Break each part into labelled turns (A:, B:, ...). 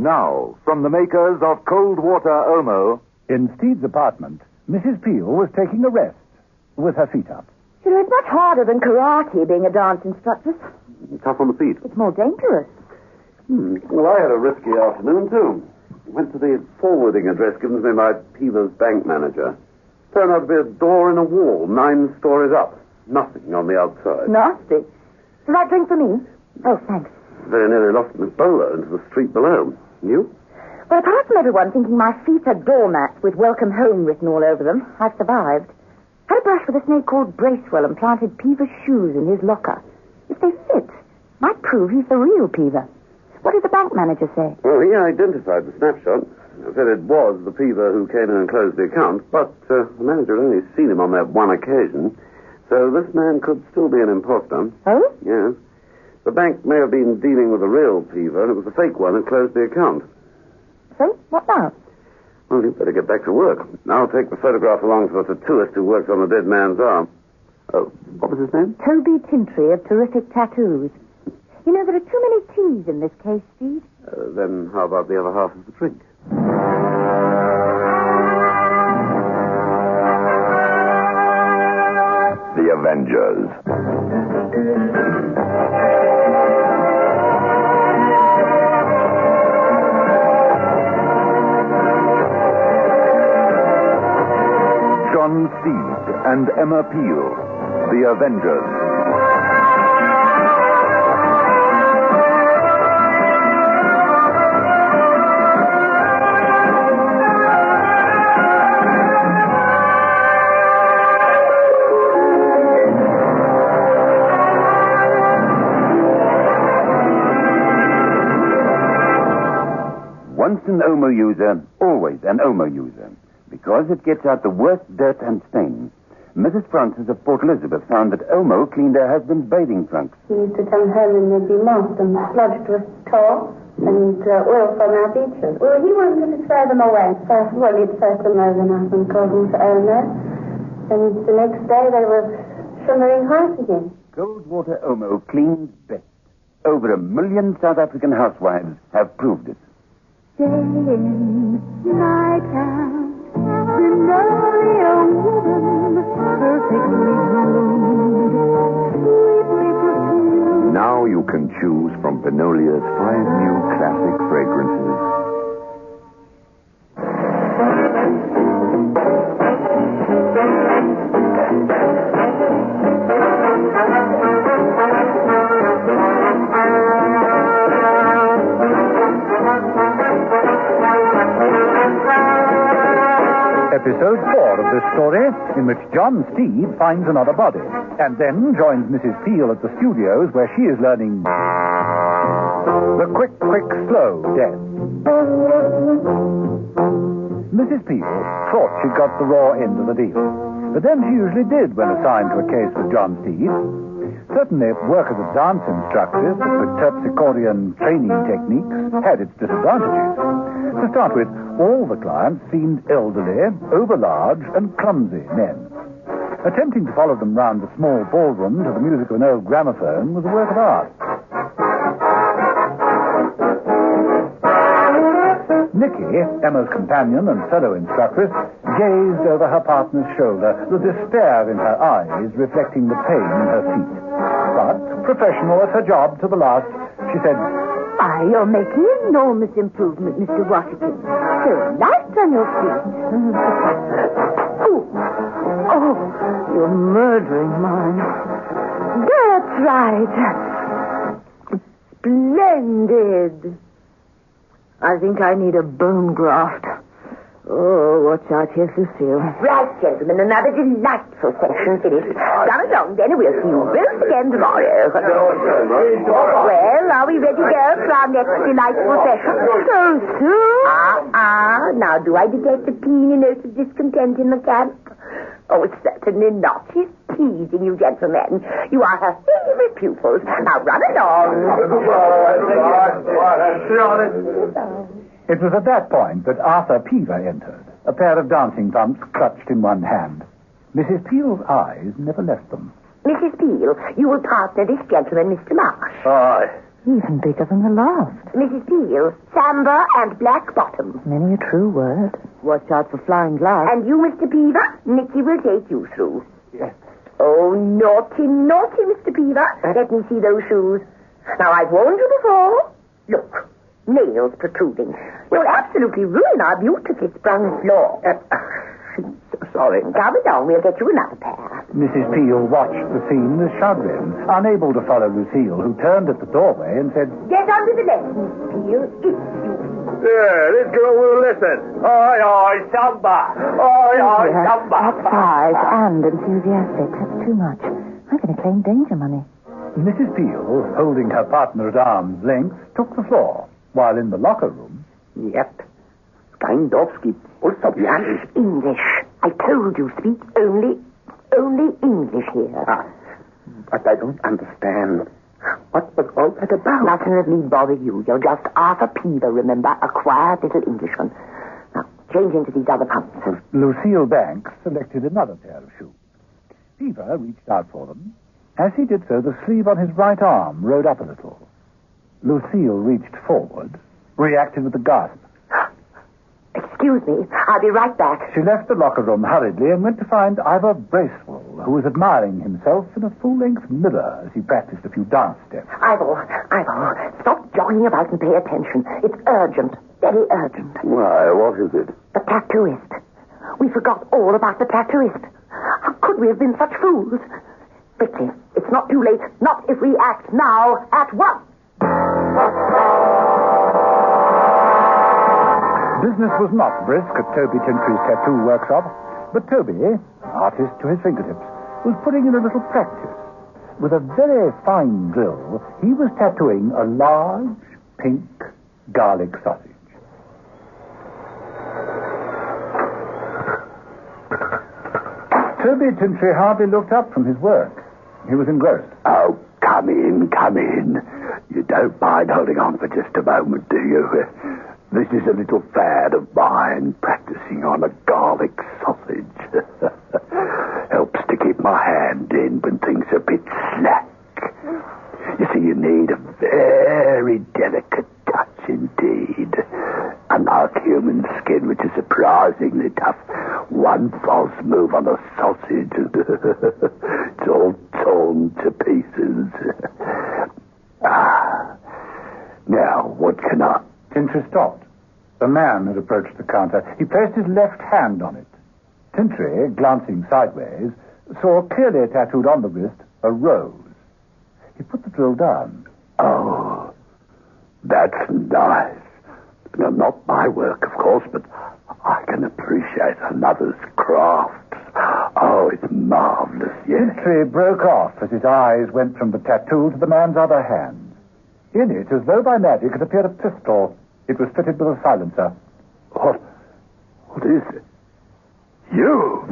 A: Now, from the makers of Cold Water Omo...
B: In Steve's apartment, Mrs. Peel was taking a rest with her feet up.
C: You know, it's much harder than karate being a dance instructor.
D: Tough on the feet.
C: It's more dangerous.
D: Well, I had a risky afternoon, too. Went to the forwarding address given to me by Peever's bank manager. Turned out to be a door in a wall, 9 stories up. Nothing on the outside.
C: Nasty. Is that drink for me? Oh, thanks.
D: Very nearly lost my bowler into the street below. You?
C: Well, apart from everyone thinking my feet are doormats with welcome home written all over them, I've survived. Had a brush with a snake called Bracewell and planted Peever's shoes in his locker. If they fit, might prove he's the real Peever. What did the bank manager say?
D: Well, he identified the snapshot. Said it was the Peever who came in and closed the account, but the manager had only seen him on that one occasion. So this man could still be an imposter.
C: Oh?
D: Yes. The bank may have been dealing with a real Peever, and it was the fake one who closed the account.
C: So, what now?
D: Well, you'd better get back to work. I'll take the photograph along to the tattooist who works on the dead man's arm. Oh, what was his name?
C: Toby Tintry of Terrific Tattoos. You know, there are too many T's in this case, Steve.
D: Then how about the other half of the drink?
A: The Avengers. John Steed and Emma Peel, The Avengers.
E: Once an Omo user, always an Omo user, because it gets out the worst dirt and stains. Mrs. Francis of Port Elizabeth found that Omo cleaned her husband's bathing trunks.
F: He used to come home and there'd be moss and sludge to a tar and oil from our beaches. Well, he wanted to throw them away. Well, he'd soak them overnight and call them to Omo. And the next day they were shimmering white again.
E: Cold Water Omo cleans best. Over 1 million South African housewives have proved it.
F: Day in, night out, Magnolia woman, perfectly groomed, sweetly perfumed.
A: Now you can choose from Benolia's 5 new classic fragrances.
B: Episode 4 of this story, in which John Steed finds another body, and then joins Mrs. Peel at the studios where she is learning the quick, slow death. Mrs. Peel thought she'd got the raw end of the deal, but then she usually did when assigned to a case with John Steed. Certainly, work as a dance instructress with terpsichorean training techniques had its disadvantages. To start with, all the clients seemed elderly, overlarge, and clumsy men. Attempting to follow them round the small ballroom to the music of an old gramophone was a work of art. Nicky, Emma's companion and fellow instructress, gazed over her partner's shoulder, the despair in her eyes reflecting the pain in her feet. But, professional at her job to the last, she said,
C: Why, you're making enormous improvement, Mr. Washington. So light on your feet. Oh, you're murdering mine. That's right. Splendid. I think I need a bone graft. Oh, watch out, here's Lucille. Right, gentlemen, another delightful session finished. Come along, then, and we'll see you both again tomorrow. Well, are we ready to go for our next delightful session? So soon? Now, do I detect a teeny note of discontent in the camp? Oh, certainly not. She's teasing you, gentlemen. You are her favorite pupils. Now, run along.
B: It was at that point that Arthur Peever entered, a pair of dancing pumps clutched in one hand. Mrs. Peel's eyes never left them.
C: Mrs. Peel, you will partner this gentleman, Mr. Marsh.
D: Oh,
C: Even bigger than the last.
G: Mrs. Peel, Samba and Black Bottom.
C: Many a true word. Watch out for flying glass.
G: And you, Mr. Peaver, Nicky will take you through.
B: Yes.
G: Oh, naughty, naughty, Mr. Peaver. Let me see those shoes. Now, I've warned you before. Look, nails protruding. Will absolutely ruin our beautifully sprung floor.
D: Sorry.
G: Come along, we'll get you another pair.
B: Mrs. Peel watched the scene with chagrin, unable to follow Lucille, who turned at the doorway and said,
G: Get on with the lesson, Mrs. Peel, if you...
D: Yeah, this girl will listen. Oi, oi, Samba. Oi, oi, Samba.
C: That's five and enthusiastic. That's too much. I'm going to claim danger money.
B: Mrs. Peel, holding her partner at arm's length, took the floor, while in the locker room...
D: Yep. Steindorfsky also Spanish.
G: English. I told you, speak only English here.
D: But I don't understand. What was all that about?
G: Nothing that need bother you. You're just Arthur Peaver, remember? A quiet little Englishman. Now, change into these other pumps.
B: Lucille Banks selected another pair of shoes. Peaver reached out for them. As he did so, the sleeve on his right arm rode up a little. Lucille reached forward, reacted with a gasp.
G: Excuse me, I'll be right back.
B: She left the locker room hurriedly and went to find Ivor Bracewell, who was admiring himself in a full-length mirror as he practiced a few dance steps.
G: Ivor, stop jogging about and pay attention. It's urgent, very urgent.
D: Why, what is it?
G: The tattooist. We forgot all about the tattooist. How could we have been such fools? Quickly, it's not too late. Not if we act now, at once.
B: Business was not brisk at Toby Tintry's tattoo workshop, but Toby, artist to his fingertips, was putting in a little practice. With a very fine drill, he was tattooing a large, pink garlic sausage. Toby Tintry hardly looked up from his work. He was engrossed.
E: Oh, come in. You don't mind holding on for just a moment, do you? This is a little fad of mine, practicing on a garlic sausage. Helps to keep my hand in when things are a bit slack. You see, you need a very delicate touch indeed. Unlike human skin, which is surprisingly tough, one false move on a sausage and it's all torn to pieces. Now, what can I...
B: Tintry stopped. A man had approached the counter. He placed his left hand on it. Tintry, glancing sideways, saw clearly tattooed on the wrist a rose. He put the drill down.
E: Oh, that's nice. Now, not my work, of course, but I can appreciate another's craft. Oh, it's marvelous, yes.
B: Tintry broke off as his eyes went from the tattoo to the man's other hand. In it, as though by magic, had appeared a pistol. It was fitted with a silencer.
E: What is it? You!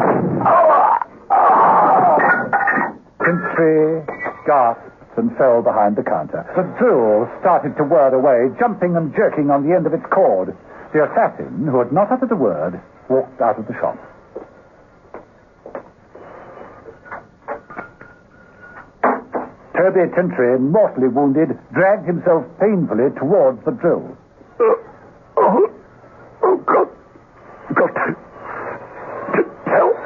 B: Tintry gasped and fell behind the counter. The drill started to whir away, jumping and jerking on the end of its cord. The assassin, who had not uttered a word, walked out of the shop. Toby Tintry, mortally wounded, dragged himself painfully towards the drill.
E: Oh, God. Got to help.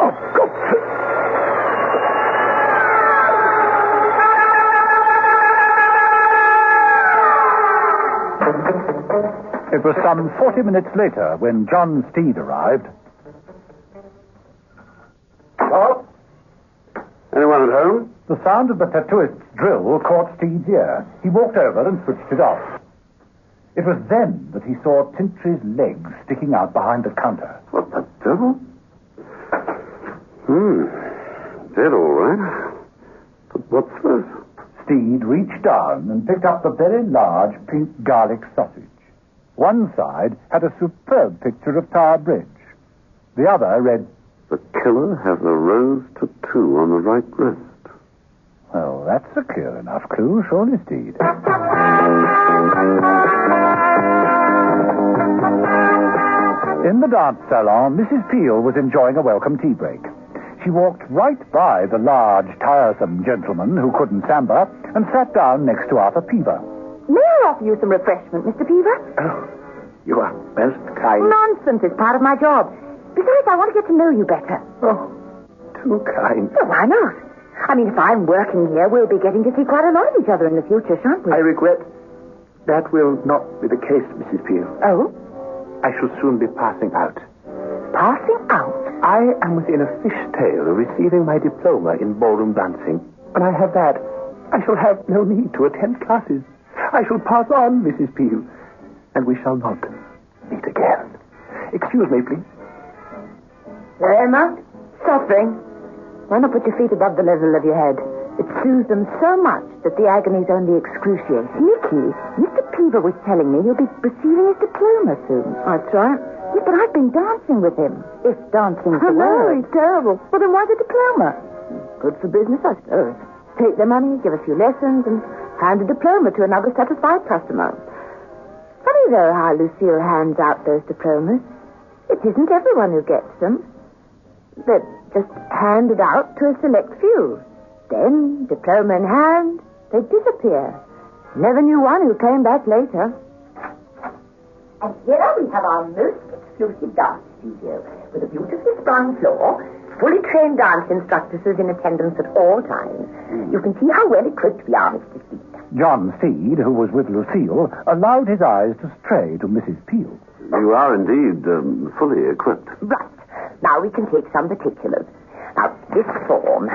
E: I've got to...
B: It was some 40 minutes later when John Steed arrived.
D: Hello? Anyone at home?
B: The sound of the tattooist's drill caught Steed's ear. He walked over and switched it off. It was then that he saw Tintry's legs sticking out behind the counter.
D: What the devil? Dead all right. But what's this?
B: Steed reached down and picked up the very large pink garlic sausage. One side had a superb picture of Tower Bridge. The other read,
D: The killer has a rose tattoo on the right wrist.
B: well, that's a clear enough clue, surely, Steed. In the dance salon, Mrs. Peel was enjoying a welcome tea break. she walked right by the large, tiresome gentleman who couldn't samba and sat down next to Arthur Peaver.
C: May I offer you some refreshment, Mr. Peaver?
H: Oh, you are most kind.
C: Nonsense. It's part of my job. Besides, I want to get to know you better.
H: Oh, too kind.
C: Well, why not? I mean, if I'm working here, we'll be getting to see quite a lot of each other in the future, shan't we?
H: I regret that will not be the case, Mrs. Peel.
C: Oh?
H: I shall soon be passing out.
C: Passing out?
H: I am within a fishtail of receiving my diploma in ballroom dancing. When I have that, I shall have no need to attend classes. I shall pass on, Mrs. Peel, and we shall not meet again. Excuse me, please.
C: Emma, suffering. Why not put your feet above the level of your head? It soothes them so much that the agony's only excruciating. Nicky, Mr. Peaver was telling me he'll be receiving his diploma soon. That's right. Yes, but I've been dancing with him. If dancing's the word. He's terrible. Well, then why the diploma? Good for business, I suppose. Take their money, give a few lessons, and hand a diploma to another satisfied customer. Funny, though, how Lucille hands out those diplomas. It isn't everyone who gets them. They're just handed out to a select few. Then, diploma in hand, they disappear. Never knew one who came back later. And here we have our most exclusive dance studio, with a beautifully sprung floor, fully trained dance instructors in attendance at all times. You can see how well equipped we are, Mr. Steed.
B: John Steed, who was with Lucille, allowed his eyes to stray to Mrs. Peel.
D: You are indeed fully equipped.
C: Right. Now we can take some particulars. Now, this form.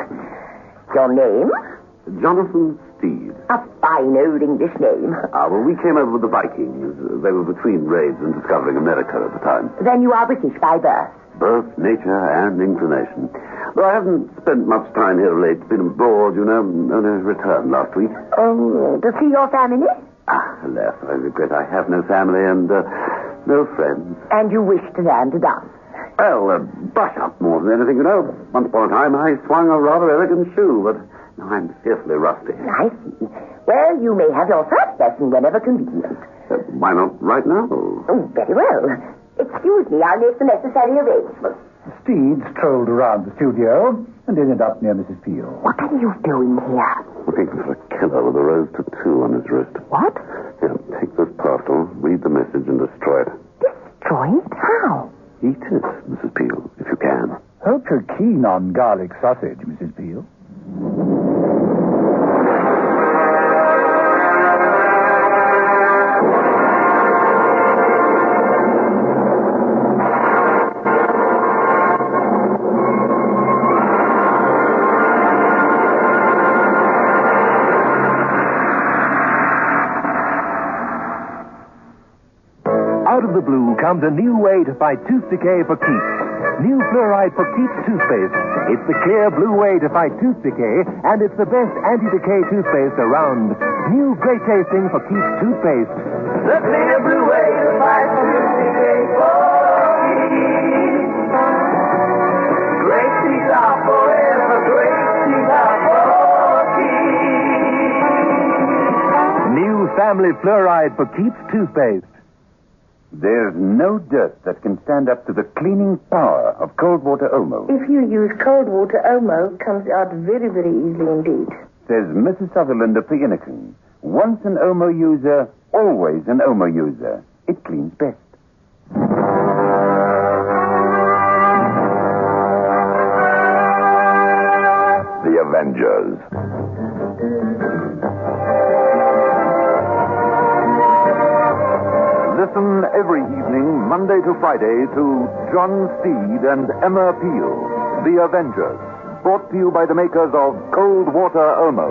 C: Your name?
D: Jonathan Steed.
C: A fine old English name.
D: Well, we came over with the Vikings. They were between raids and discovering America at the time.
C: Then you are British by birth.
D: Birth, nature, and inclination. Though I haven't spent much time here of late. Been abroad, you know, only returned last week.
C: Oh, to see your family?
D: Alas, I regret I have no family and no friends.
C: And you wish to learn to dance?
D: Well, brush up more than anything, you know. Once upon a time, I swung a rather elegant shoe, but now I'm fearfully rusty.
C: I see. Well, you may have your first lesson whenever convenient.
D: Why not right now?
C: Oh, very well. Excuse me, I'll make the necessary arrangements.
B: Steed strolled around the studio and ended up near Mrs. Peel.
C: What are you doing here?
D: Looking for a killer with a rose tattoo on his wrist.
C: What?
D: Here, take this parcel, read the message, and destroy it.
C: Destroy it? How?
D: Eat it, Mrs. Peel, if you can.
B: Hope you're keen on garlic sausage, Mrs. Peel.
I: Out of the blue comes a new way to fight tooth decay for keeps. New fluoride for keeps toothpaste. It's the clear blue way to fight tooth decay, and it's the best anti-decay toothpaste around. New great tasting for keeps toothpaste.
J: The clear blue way to fight tooth decay for keeps. Great teeth are forever. Great teeth are for keeps.
I: New family fluoride for keeps toothpaste.
E: There's no dirt that can stand up to the cleaning power of cold water Omo.
G: If you use cold water, Omo comes out very, very easily indeed.
E: Says Mrs. Sutherland of Fiannacan. Once an Omo user, always an Omo user. It cleans best.
A: The Avengers.
K: Listen every evening, Monday to Friday, to John Steed and Emma Peel, The Avengers, brought to you by the makers of Cold Water Omo.